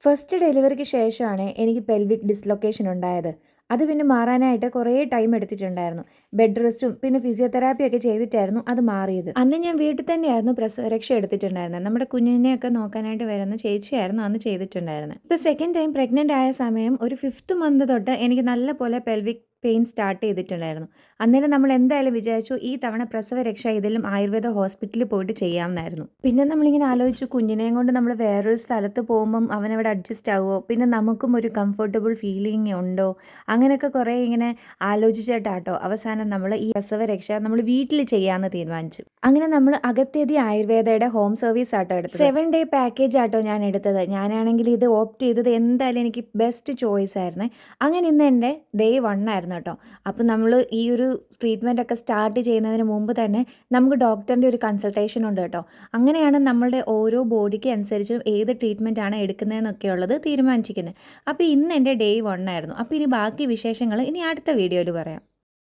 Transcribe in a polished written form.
First ഡെലിവറിക്ക് ശേഷമാണ് എനിക്ക് പെൽവിക് ഡിസ്ലൊക്കേഷൻ ഉണ്ടായത്. അത് പിന്നെ മാറാനായിട്ട് കുറേ ടൈം എടുത്തിട്ടുണ്ടായിരുന്നു. ബെഡ് റെസ്റ്റും പിന്നെ ഫിസിയോതെറാപ്പിയൊക്കെ ചെയ്തിട്ടായിരുന്നു അത് മാറിയത്. അന്ന് ഞാൻ വീട്ടിൽ തന്നെയായിരുന്നു പ്രസവരക്ഷ എടുത്തിട്ടുണ്ടായിരുന്നത്. നമ്മുടെ കുഞ്ഞിനെയൊക്കെ നോക്കാനായിട്ട് വരുന്ന ചേച്ചിയായിരുന്നു അന്ന് ചെയ്തിട്ടുണ്ടായിരുന്നത്. ഇപ്പോൾ സെക്കൻഡ് ടൈം പ്രഗ്നൻ്റ് ആയ സമയം ഒരു 5th മന്ത് തൊട്ട് എനിക്ക് നല്ല പോലെ പെൽവിക് പെയിൻ സ്റ്റാർട്ട് ചെയ്തിട്ടുണ്ടായിരുന്നു. അന്നേരം നമ്മൾ എന്തായാലും വിചാരിച്ചു ഈ തവണ പ്രസവരക്ഷ ഇതിലും ആയുർവേദ ഹോസ്പിറ്റലിൽ പോയിട്ട് ചെയ്യാമെന്നായിരുന്നു. പിന്നെ നമ്മളിങ്ങനെ ആലോചിച്ചു, കുഞ്ഞിനെയും കൊണ്ട് നമ്മൾ വേറൊരു സ്ഥലത്ത് പോകുമ്പം അവനവിടെ അഡ്ജസ്റ്റ് ആവുമോ, പിന്നെ നമുക്കും ഒരു കംഫർട്ടബിൾ ഫീലിംഗ് ഉണ്ടോ, അങ്ങനെയൊക്കെ കുറേ ഇങ്ങനെ ആലോചിച്ചിട്ടാട്ടോ അവസാനം നമ്മൾ ഈ പ്രസവരക്ഷ നമ്മൾ വീട്ടിൽ ചെയ്യാമെന്ന് തീരുമാനിച്ചു. അങ്ങനെ നമ്മൾ അഗത്യതി ആയുർവേദയുടെ ഹോം സർവീസ് ആട്ടോ എടുത്തത്. 7 ഡേ പാക്കേജ് ആട്ടോ ഞാൻ എടുത്തത്. ഞാനാണെങ്കിൽ ഇത് ഓപ്റ്റ് ചെയ്തത് എന്തായാലും എനിക്ക് ബെസ്റ്റ് ചോയ്സ് ആയിരുന്നേ. അങ്ങനെ ഇന്ന് എൻ്റെ ഡേ 1 ആയിരുന്നു കേട്ടോ. അപ്പോൾ നമ്മൾ ഈ ഒരു ട്രീറ്റ്മെൻ്റ് ഒക്കെ സ്റ്റാർട്ട് ചെയ്യുന്നതിന് മുമ്പ് തന്നെ നമുക്ക് ഡോക്ടറിൻ്റെ ഒരു കൺസൾട്ടേഷൻ ഉണ്ട് കേട്ടോ. അങ്ങനെയാണ് നമ്മളുടെ ഓരോ ബോഡിക്ക് അനുസരിച്ച് ഏത് ട്രീറ്റ്മെൻ്റ് ആണ് എടുക്കുന്നതെന്നൊക്കെ ഉള്ളത് തീരുമാനിച്ചിരിക്കുന്നത്. അപ്പോൾ ഇന്ന് എൻ്റെ ഡേ 1 ആയിരുന്നു. അപ്പോൾ ഇനി ബാക്കി വിശേഷങ്ങൾ ഇനി അടുത്ത വീഡിയോയിൽ പറയാം.